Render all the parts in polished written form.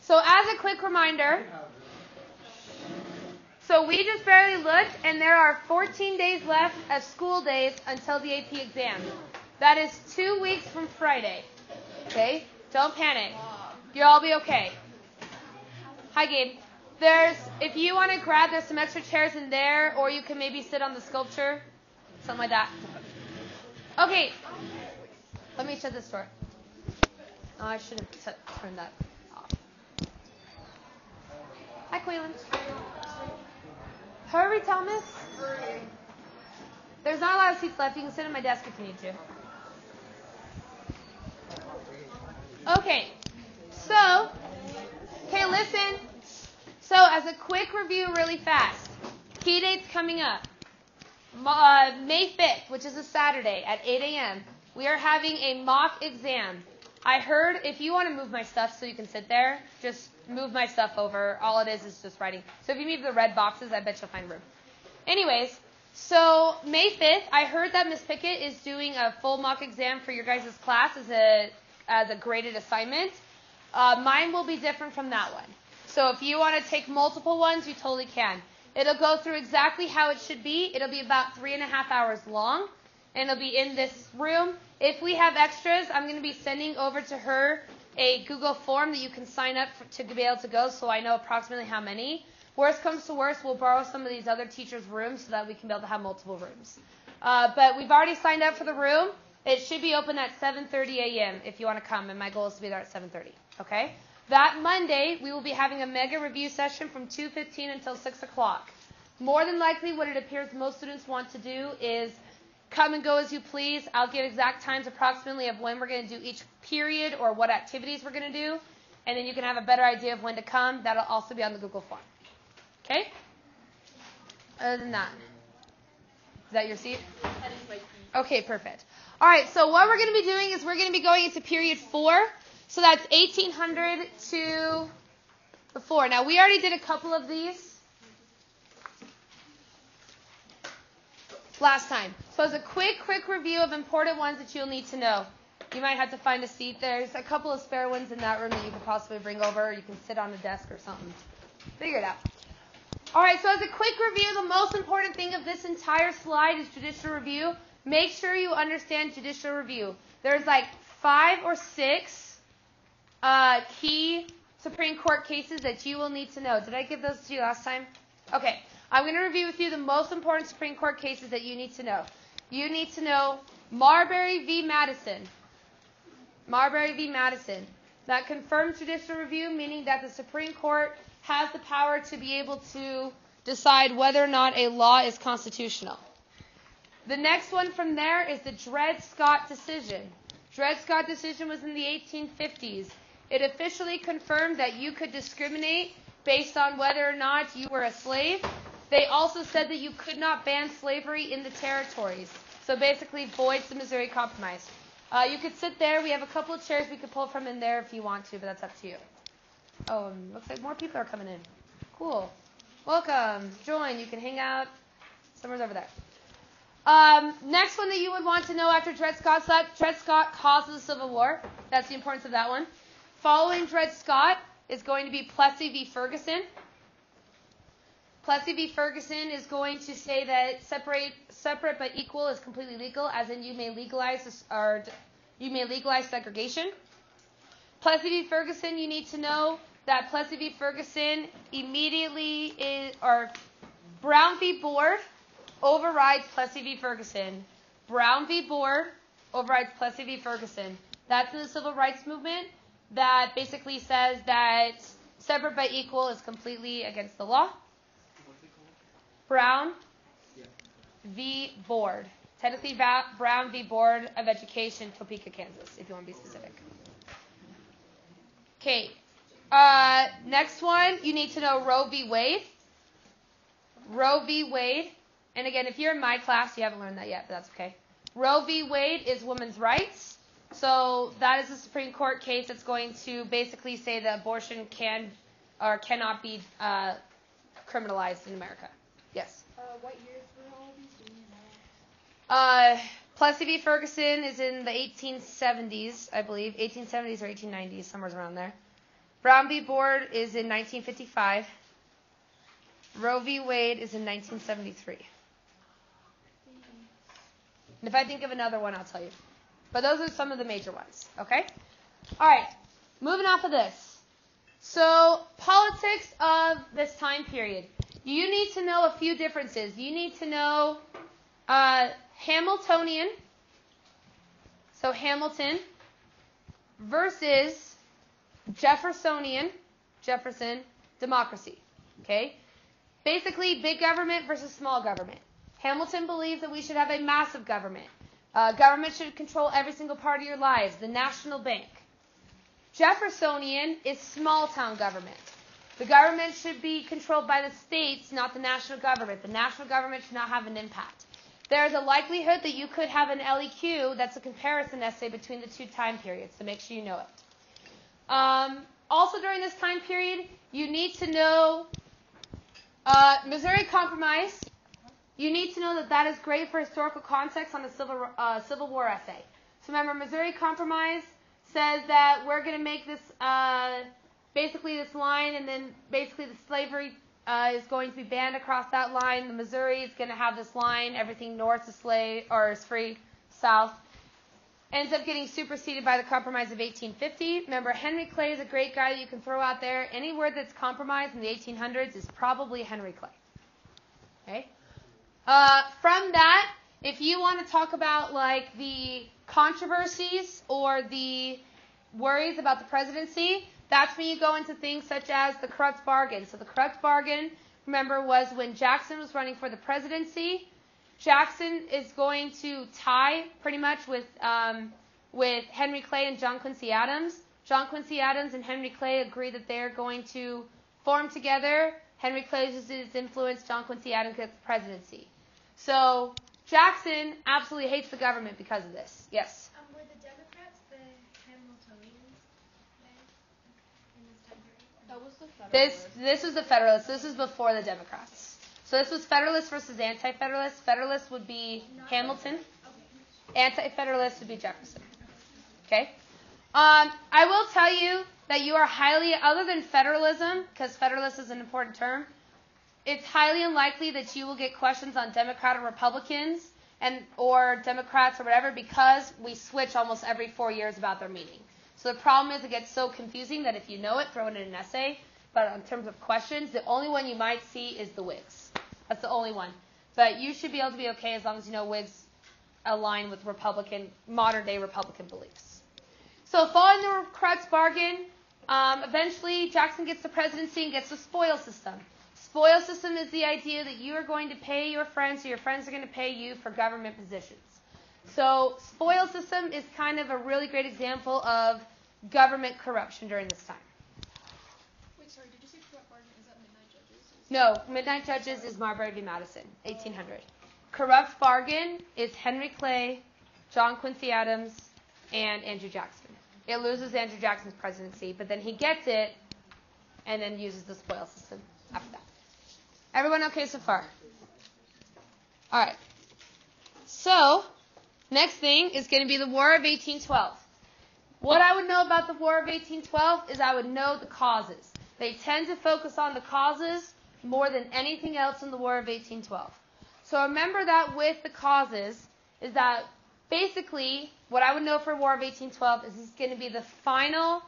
So as a quick reminder, so we just barely looked, and there are 14 days left of school days until the AP exam. That is 2 weeks from Friday. Okay? Don't panic. You'll all be okay. Hi, Gabe. If you want to grab, there's some extra chairs in there, or you can maybe sit on the sculpture. Something like that. Okay. Let me shut this door. Oh, I should have turned that off. Hi, Quaylen. Hurry, Thomas. There's not a lot of seats left. You can sit at my desk if you need to. Okay. Okay, listen. So, as a quick review really fast, key dates coming up. May 5th, which is a Saturday at 8 a.m., we are having a mock exam. I heard if you want to move my stuff so you can sit there, just move my stuff over. All it is just writing. So if you move the red boxes, I bet you'll find room. Anyways, so May 5th, I heard that Miss Pickett is doing a full mock exam for your guys' class as a graded assignment. Mine will be different from that one. So if you want to take multiple ones, you totally can. It'll go through exactly how it should be. It'll be about 3.5 hours long, and it'll be in this room. If we have extras, I'm going to be sending over to her a Google form that you can sign up to be able to go, so I know approximately how many. Worst comes to worst, we'll borrow some of these other teachers' rooms so that we can be able to have multiple rooms. But we've already signed up for the room. It should be open at 7:30 a.m. if you want to come, and my goal is to be there at 7:30. Okay? That Monday, we will be having a mega review session from 2:15 until 6 o'clock. More than likely, what it appears most students want to do is come and go as you please. I'll give exact times approximately of when we're going to do each period or what activities we're going to do, and then you can have a better idea of when to come. That'll also be on the Google form. Okay? Other than that, is that your seat? That is my seat. Okay, perfect. All right, so what we're going to be doing is we're going to be going into period 4. So that's 1800 to the 4. Now, we already did a couple of these last time. So as a quick review of important ones that you'll need to know. You might have to find a seat. There's a couple of spare ones in that room that you could possibly bring over. You can sit on a desk or something. Figure it out. All right, so as a quick review, the most important thing of this entire slide is judicial review. Make sure you understand judicial review. There's like 5 or 6 key Supreme Court cases that you will need to know. Did I give those to you last time? Okay. I'm going to review with you the most important Supreme Court cases that you need to know. You need to know Marbury v. Madison. Marbury v. Madison. That confirms judicial review, meaning that the Supreme Court has the power to be able to decide whether or not a law is constitutional. The next one from there is the Dred Scott decision. Dred Scott decision was in the 1850s. It officially confirmed that you could discriminate based on whether or not you were a slave. They also said that you could not ban slavery in the territories. So basically voids the Missouri Compromise. You could sit there. We have a couple of chairs we could pull from in there if you want to, but that's up to you. Oh, looks like more people are coming in. Cool. Welcome. Join. You can hang out. Somewhere's over there. Next one that you would want to know after Dred Scott caused the Civil War. That's the importance of that one. Following Dred Scott is going to be Plessy v. Ferguson. Plessy v. Ferguson is going to say that separate but equal is completely legal, as in you may legalize segregation. Plessy v. Ferguson, you need to know that Plessy v. Ferguson Brown v. Board overrides Plessy v. Ferguson. Brown v. Board overrides Plessy v. Ferguson. That's in the civil rights movement that basically says that separate but equal is completely against the law. Brown v. Board. Tennessee Brown v. Board of Education, Topeka, Kansas, if you want to be specific. Okay. Next one, you need to know Roe v. Wade. Roe v. Wade. And again, if you're in my class, you haven't learned that yet, but that's okay. Roe v. Wade is women's rights. So that is a Supreme Court case that's going to basically say that abortion can or cannot be criminalized in America. Yes? What years were all these? Plessy v. Ferguson is in the 1870s, I believe. 1870s or 1890s, somewhere around there. Brown v. Board is in 1955. Roe v. Wade is in 1973. And if I think of another one, I'll tell you. But those are some of the major ones, okay? All right, moving off of this. So, politics of this time period. You need to know a few differences. You need to know Hamiltonian, so Hamilton, versus Jeffersonian, Jefferson, democracy, okay? Basically, big government versus small government. Hamilton believes that we should have a massive government. Government should control every single part of your lives, the national bank. Jeffersonian is small-town government. The government should be controlled by the states, not the national government. The national government should not have an impact. There is a likelihood that you could have an LEQ that's a comparison essay between the two time periods, so make sure you know it. Also during this time period, you need to know Missouri Compromise. You need to know that that is great for historical context on a Civil War essay. So remember, Missouri Compromise says that we're going to make this basically this line, and then basically the slavery is going to be banned across that line. The Missouri is going to have this line. Everything north is free, south. Ends up getting superseded by the Compromise of 1850. Remember, Henry Clay is a great guy that you can throw out there. Any word that's compromised in the 1800s is probably Henry Clay. Okay. From that, if you want to talk about like the controversies or the worries about the presidency, that's when you go into things such as the Crux bargain. So the Crux bargain, remember, was when Jackson was running for the presidency. Jackson is going to tie pretty much with Henry Clay and John Quincy Adams. John Quincy Adams and Henry Clay agree that they're going to form together. Henry Clay uses his influence. John Quincy Adams gets the presidency. So Jackson absolutely hates the government because of this. Yes? Were the Democrats the Hamiltonians in this time period? That was the Federalists. This was the Federalists. This is before the Democrats. So this was Federalist versus Anti-Federalist. Federalist would be Hamilton. Anti-Federalist would be Jefferson. Okay? I will tell you that you are highly, other than federalism, because federalist is an important term, it's highly unlikely that you will get questions on Democrat or Republicans or Democrats or whatever, because we switch almost every 4 years about their meaning. So the problem is it gets so confusing that if you know it, throw it in an essay. But in terms of questions, the only one you might see is the Whigs. That's the only one. But you should be able to be okay as long as you know Whigs align with modern-day Republican beliefs. So following the Crux bargain, eventually Jackson gets the presidency and gets the spoil system. Spoil system is the idea that you are going to pay your friends, or your friends are going to pay you for government positions. So spoil system is kind of a really great example of government corruption during this time. Wait, sorry, did you say corrupt bargain? Is that Midnight Judges? No, Midnight Judges is Marbury v. Madison, 1800. Corrupt bargain is Henry Clay, John Quincy Adams, and Andrew Jackson. It loses Andrew Jackson's presidency, but then he gets it and then uses the spoil system after that. Everyone okay so far? All right. So, next thing is going to be the War of 1812. What I would know about the War of 1812 is I would know the causes. They tend to focus on the causes more than anything else in the War of 1812. So remember that with the causes is that basically what I would know for War of 1812 is it's going to be the final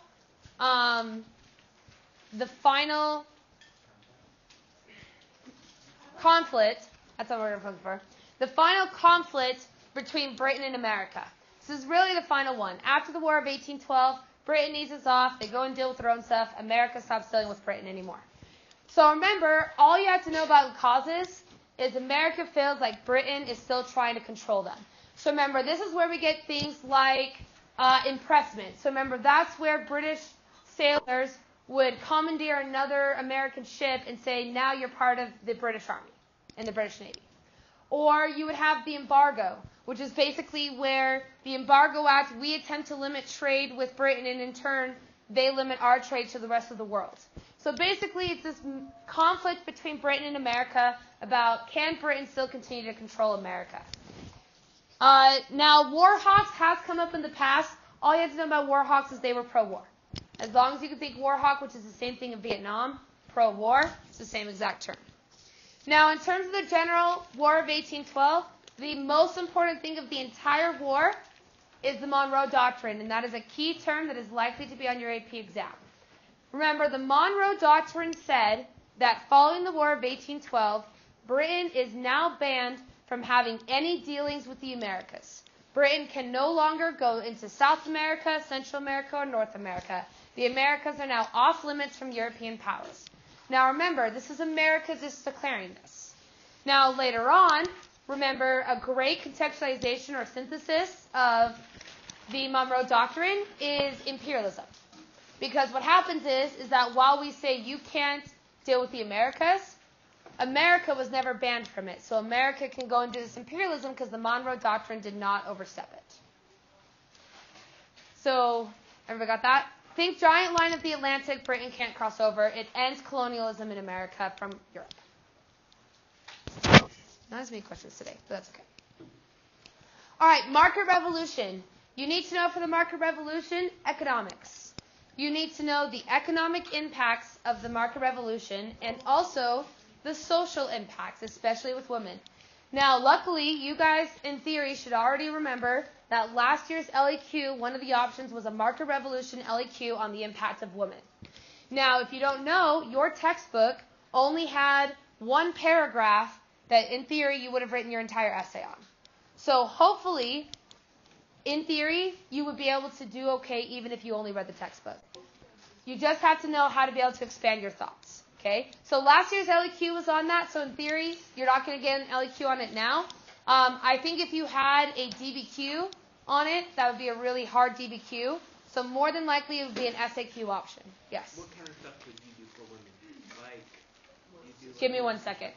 conflict. That's what we're looking for. The final conflict between Britain and America. This is really the final one. After the War of 1812, Britain eases off. They go and deal with their own stuff. America stops dealing with Britain anymore. So remember, all you have to know about the causes is America feels like Britain is still trying to control them. So remember, this is where we get things like impressment. So remember, that's where British sailors would commandeer another American ship and say, now you're part of the British Army and the British Navy. Or you would have the embargo, which is basically where the Embargo Act, we attempt to limit trade with Britain, and in turn, they limit our trade to the rest of the world. So basically, it's this conflict between Britain and America about can Britain still continue to control America. Now, war hawks has come up in the past. All you have to know about war hawks is they were pro-war. As long as you can think war hawk, which is the same thing in Vietnam, pro-war, it's the same exact term. Now, in terms of the General War of 1812, the most important thing of the entire war is the Monroe Doctrine, and that is a key term that is likely to be on your AP exam. Remember, the Monroe Doctrine said that following the War of 1812, Britain is now banned from having any dealings with the Americas. Britain can no longer go into South America, Central America, or North America. The Americas are now off limits from European powers. Now remember, this is America just declaring this. Now later on, remember, a great contextualization or synthesis of the Monroe Doctrine is imperialism. Because what happens is that while we say you can't deal with the Americas, America was never banned from it. So America can go and do this imperialism because the Monroe Doctrine did not overstep it. So, everybody got that? Think giant line of the Atlantic, Britain can't cross over. It ends colonialism in America from Europe. Not as many questions today, but that's okay. All right, market revolution. You need to know for the market revolution, economics. You need to know the economic impacts of the market revolution and also the social impacts, especially with women. Now, luckily, you guys, in theory, should already remember that last year's LEQ, one of the options was a market revolution LEQ on the impact of women. Now, if you don't know, your textbook only had one paragraph that, in theory, you would have written your entire essay on. So, hopefully, in theory, you would be able to do okay even if you only read the textbook. You just have to know how to be able to expand your thoughts. Okay? So last year's LEQ was on that, so in theory, you're not going to get an LEQ on it now. I think if you had a DBQ on it, that would be a really hard DBQ. So more than likely, it would be an SAQ option. Yes? What kind of stuff could you do for women? Give me 1 second.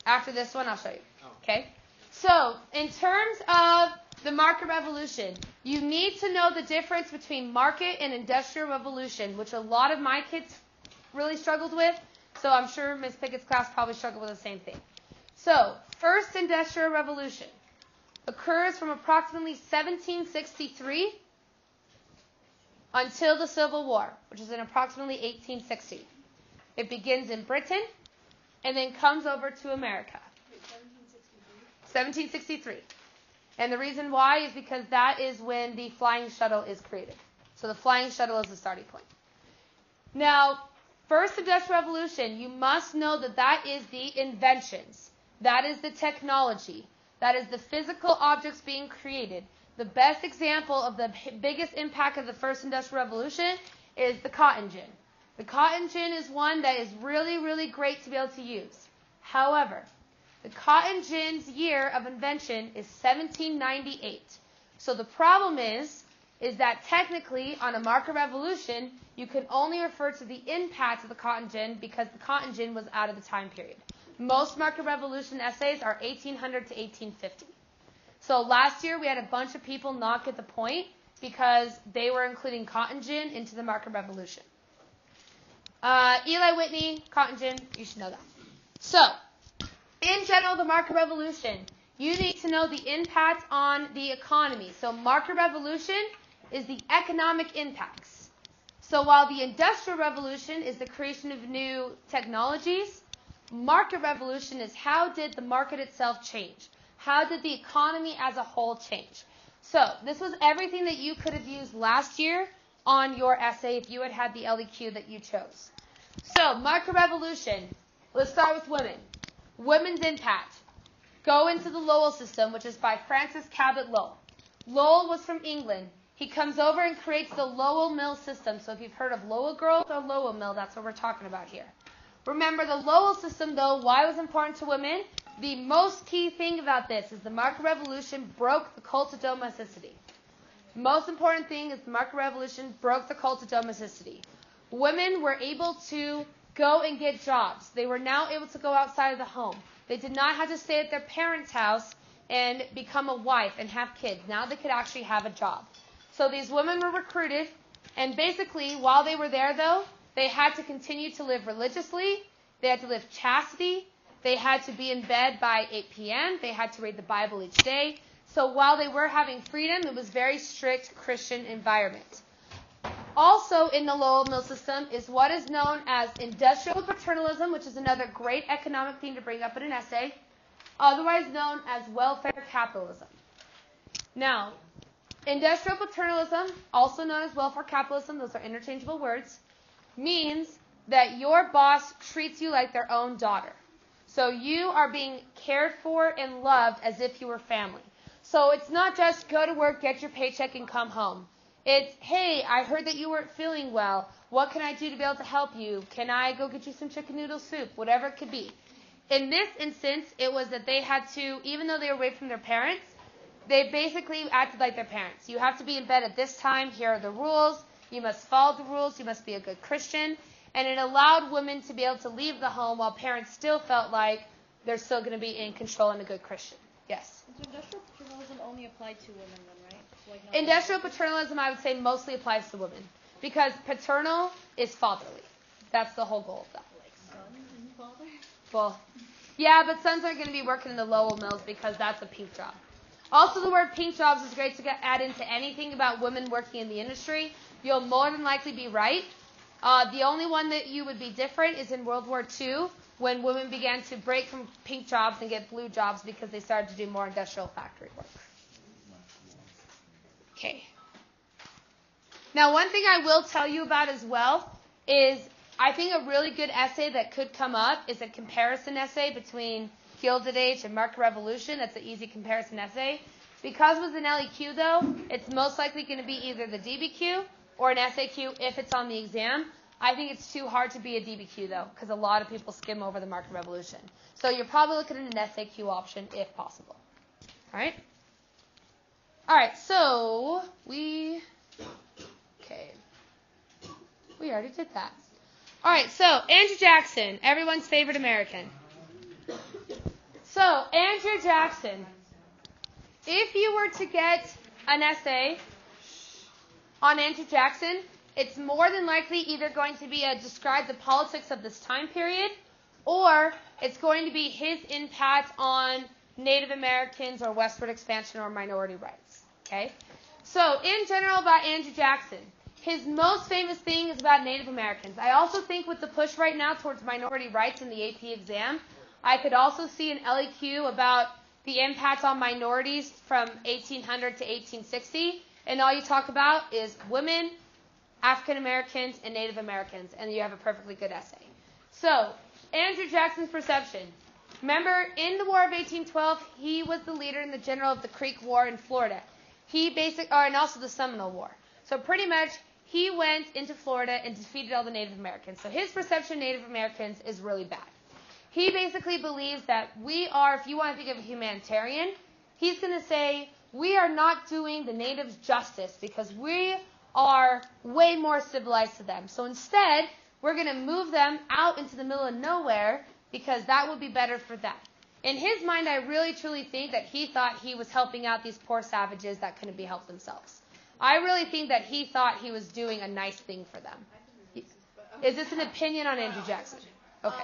After this one, I'll show you. Okay? So, in terms of the market revolution, you need to know the difference between market and industrial revolution, which a lot of my kids really struggled with. So I'm sure Ms. Pickett's class probably struggled with the same thing. So, first industrial revolution occurs from approximately 1763 until the Civil War, which is in approximately 1860. It begins in Britain and then comes over to America. 1763. And the reason why is because that is when the flying shuttle is created. So the flying shuttle is the starting point. Now, first industrial revolution, you must know that that is the inventions. That is the technology. That is the physical objects being created. The best example of the biggest impact of the first industrial revolution is the cotton gin. The cotton gin is one that is really, really great to be able to use. However, the cotton gin's year of invention is 1798. So the problem is that technically on a market revolution, you can only refer to the impact of the cotton gin because the cotton gin was out of the time period. Most market revolution essays are 1800 to 1850. So last year we had a bunch of people not get the point because they were including cotton gin into the market revolution. Eli Whitney, cotton gin, you should know that. So, in general, the market revolution, you need to know the impact on the economy. So market revolution is the economic impacts. So while the industrial revolution is the creation of new technologies, market revolution is how did the market itself change? How did the economy as a whole change? So this was everything that you could have used last year on your essay if you had had the LEQ that you chose. So market revolution, let's start with women. Women's impact. Go into the Lowell System, which is by Francis Cabot Lowell. Lowell was from England. He comes over and creates the Lowell Mill system. So if you've heard of Lowell Girls or Lowell Mill, that's what we're talking about here. Remember the Lowell system, though, why it was important to women? The most key thing about this is the market revolution broke the cult of domesticity. The most important thing is the market revolution broke the cult of domesticity. Women were able to go and get jobs. They were now able to go outside of the home. They did not have to stay at their parents' house and become a wife and have kids. Now they could actually have a job. So these women were recruited, and basically, while they were there, though, they had to continue to live religiously. They had to live chastity. They had to be in bed by 8 p.m. They had to read the Bible each day. So while they were having freedom, it was a very strict Christian environment. Also in the Lowell System is what is known as industrial paternalism, which is another great economic theme to bring up in an essay, otherwise known as welfare capitalism. Now, industrial paternalism, also known as welfare capitalism, those are interchangeable words, means that your boss treats you like their own daughter. So you are being cared for and loved as if you were family. So it's not just go to work, get your paycheck, and come home. It's, hey, I heard that you weren't feeling well. What can I do to be able to help you? Can I go get you some chicken noodle soup? Whatever it could be. In this instance, it was that they had to, even though they were away from their parents, they basically acted like their parents. You have to be in bed at this time. Here are the rules. You must follow the rules. You must be a good Christian. And it allowed women to be able to leave the home while parents still felt like they're still going to be in control and a good Christian. Yes? So industrial paternalism only applied to women then, right? So like Industrial paternalism, I would say, mostly applies to women. Because paternal is fatherly. That's the whole goal of that. like son and father? Well, yeah, but sons aren't going to be working in the Lowell mills because that's a pink job. Also, the word pink jobs is great to add into anything about women working in the industry. You'll more than likely be right. The only one that you would be different is in World War II, when women began to break from pink jobs and get blue jobs because they started to do more industrial factory work. Okay. Now, one thing I will tell you about as well is I think a really good essay that could come up is a comparison essay between Gilded Age and Market Revolution. That's an easy comparison essay. Because it was an LEQ, though, it's most likely going to be either the DBQ or an SAQ if it's on the exam. I think it's too hard to be a DBQ, though, because a lot of people skim over the Market Revolution. So you're probably looking at an SAQ option if possible. All right? All right, so we already did that. All right, so Andrew Jackson, everyone's favorite American. So Andrew Jackson, if you were to get an essay on Andrew Jackson, it's more than likely either going to be describe the politics of this time period, or it's going to be his impact on Native Americans or westward expansion or minority rights. Okay? So in general about Andrew Jackson, his most famous thing is about Native Americans. I also think with the push right now towards minority rights in the AP exam, I could also see an LEQ about the impact on minorities from 1800 to 1860. And all you talk about is women, African Americans, and Native Americans. And you have a perfectly good essay. So, Andrew Jackson's perception. Remember, in the War of 1812, he was the leader and the general of the Creek War in Florida. And also the Seminole War. So pretty much, he went into Florida and defeated all the Native Americans. So his perception of Native Americans is really bad. He basically believes that we are, if you want to think of a humanitarian, he's going to say, we are not doing the natives justice because we are way more civilized to them. So instead, we're going to move them out into the middle of nowhere because that would be better for them. In his mind, I really truly think that he thought he was helping out these poor savages that couldn't be helped themselves. I really think that he thought he was doing a nice thing for them. Is this an opinion on Andrew Jackson? Okay.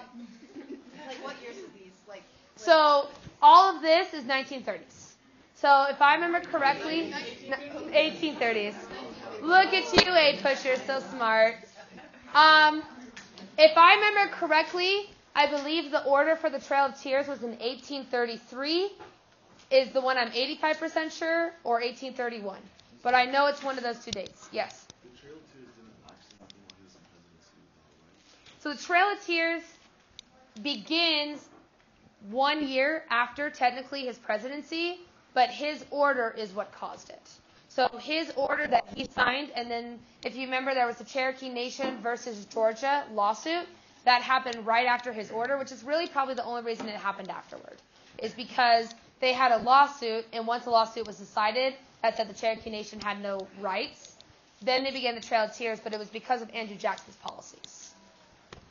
Like what years are these? So all of this is 1930s. So if I remember correctly, 1830s. Look at you, A-pusher, so smart. If I remember correctly, I believe the order for the Trail of Tears was in 1833, is the one I'm 85% sure, or 1831. But I know it's one of those two dates. Yes? The Trail of Tears didn't actually happen while he was in presidency, though, right? So the Trail of Tears begins 1 year after, technically, his presidency, but his order is what caused it. So his order that he signed, and then, if you remember, there was the Cherokee Nation versus Georgia lawsuit. That happened right after his order, which is really probably the only reason it happened afterward, is because they had a lawsuit, and once the lawsuit was decided, that said the Cherokee Nation had no rights, then they began the Trail of Tears, but it was because of Andrew Jackson's policies.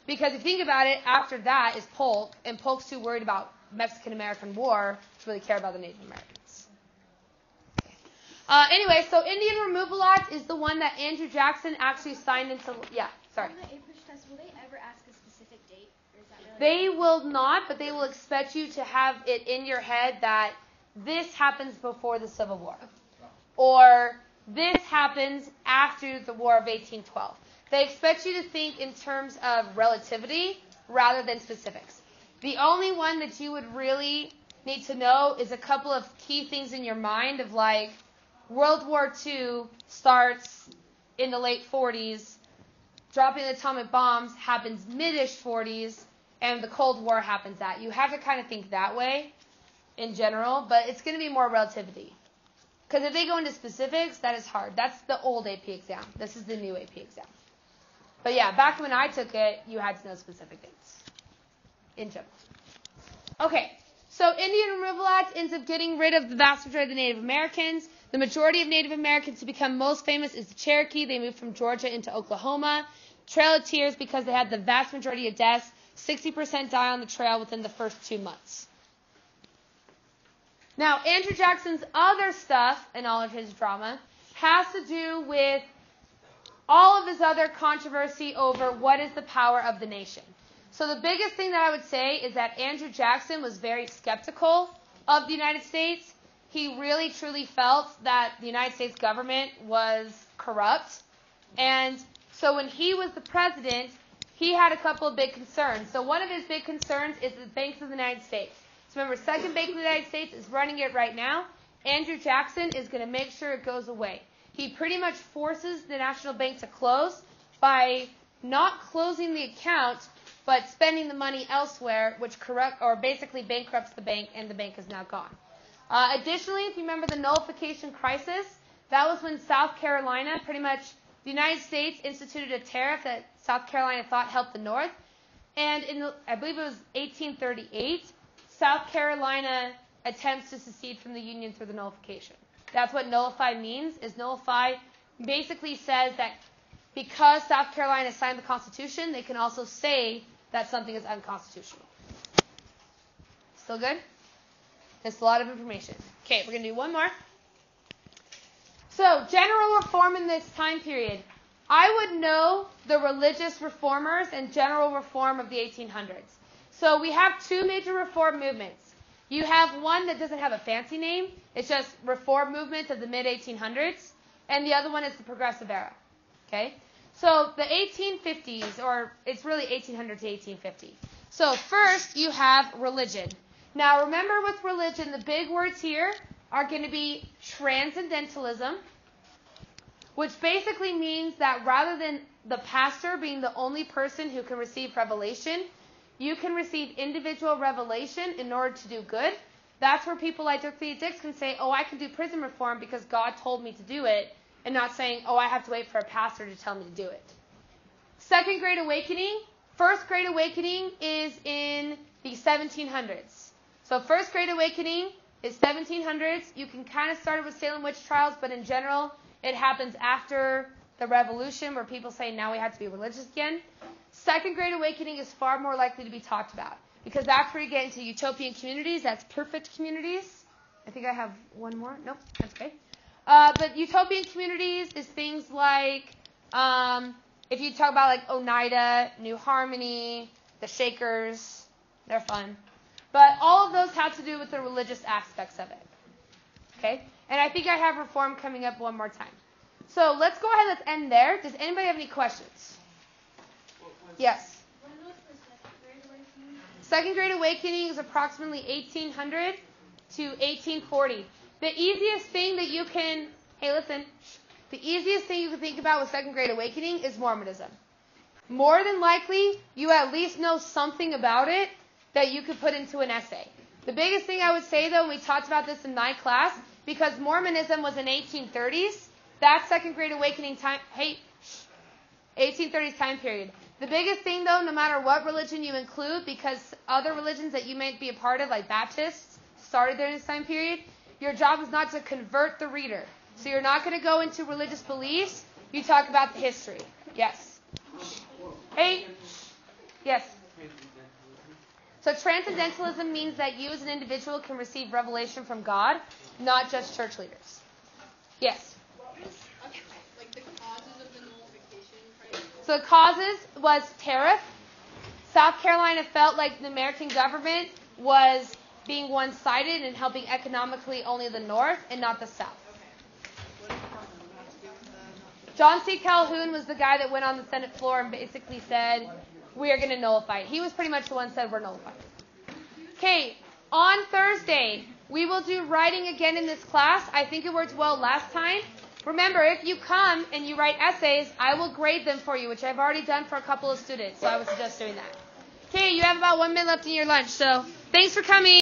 Because if you think about it, after that is Polk, and Polk's too worried about Mexican-American War to really care about the Native Americans. Anyway, so Indian Removal Act is the one that Andrew Jackson actually signed into, yeah, sorry. On the A-push test, will they ever ask a specific date? Or is that really They will not, but they will expect you to have it in your head that this happens before the Civil War. Or This happens after the War of 1812. They expect you to think in terms of relativity rather than specifics. The only one that you would really need to know is a couple of key things in your mind of like World War II starts in the late 40s, dropping the atomic bombs happens mid-ish 40s, and the Cold War happens at. You have to kind of think that way in general, but it's going to be more relativity. Because if they go into specifics, that is hard. That's the old AP exam. This is the new AP exam. But yeah, back when I took it, you had to know specific things in general. Okay, so Indian Removal Act ends up getting rid of the vast majority of the Native Americans. The majority of Native Americans to become most famous is the Cherokee. They moved from Georgia into Oklahoma. Trail of Tears because they had the vast majority of deaths. 60% die on the trail within the first 2 months. Now, Andrew Jackson's other stuff in all of his drama has to do with all of his other controversy over what is the power of the nation. So the biggest thing that I would say is that Andrew Jackson was very skeptical of the United States. He really, truly felt that the United States government was corrupt. And so when he was the president, he had a couple of big concerns. So one of his big concerns is the banks of the United States. So remember, Second Bank of the United States is running it right now. Andrew Jackson is going to make sure it goes away. He pretty much forces the National Bank to close by not closing the account, but spending the money elsewhere, which basically bankrupts the bank, and the bank is now gone. Additionally, if you remember the nullification crisis, that was when South Carolina, pretty much the United States instituted a tariff that South Carolina thought helped the North. And I believe it was 1838, South Carolina attempts to secede from the Union through the nullification. That's what nullify means, is nullify basically says that because South Carolina signed the Constitution, they can also say that something is unconstitutional. Still good? That's a lot of information. Okay, we're going to do one more. So, general reform in this time period. I would know the religious reformers and general reform of the 1800s. So we have two major reform movements. You have one that doesn't have a fancy name. It's just reform movements of the mid-1800s. And the other one is the progressive era. Okay? So the 1850s, or it's really 1800 to 1850. So first you have religion. Now remember with religion, the big words here are going to be transcendentalism, which basically means that rather than the pastor being the only person who can receive revelation, you can receive individual revelation in order to do good. That's where people like Dr. Dix can say, oh, I can do prison reform because God told me to do it, and not saying, oh, I have to wait for a pastor to tell me to do it. Second Great Awakening. First Great Awakening is in the 1700s. So First Great Awakening is 1700s. You can kind of start it with Salem witch trials, but in general, it happens after the Revolution where people say now we have to be religious again. Second Great Awakening is far more likely to be talked about because that's where you get into utopian communities. That's perfect communities. I think I have one more. Nope, that's okay. But utopian communities is things like, if you talk about like Oneida, New Harmony, the Shakers, they're fun. But all of those have to do with the religious aspects of it. Okay? And I think I have reform coming up one more time. So let's go ahead, let's end there. Does anybody have any questions? Yes. When was the Second Great Awakening? Second Great Awakening is approximately 1800 to 1840. The easiest thing that you can, the easiest thing you can think about with Second Great Awakening is Mormonism. More than likely, you at least know something about it that you could put into an essay. The biggest thing I would say, though, and we talked about this in my class, because Mormonism was in 1830s, that Second Great Awakening time, 1830s time period. The biggest thing, though, no matter what religion you include, because other religions that you might be a part of, like Baptists, started during this time period, your job is not to convert the reader. So you're not going to go into religious beliefs. You talk about the history. Yes. Hey. Yes. So transcendentalism means that you as an individual can receive revelation from God, not just church leaders. Yes. What was the causes of the nullification crisis? So the causes was tariff. South Carolina felt like the American government was being one-sided and helping economically only the North and not the South. Okay. What is John C. Calhoun was the guy that went on the Senate floor and basically said, we are going to nullify it. He was pretty much the one that said we're nullifying it. Okay, on Thursday, we will do writing again in this class. I think it worked well last time. Remember, if you come and you write essays, I will grade them for you, which I've already done for a couple of students, so I would suggest doing that. Okay, you have about 1 minute left in your lunch, so thanks for coming.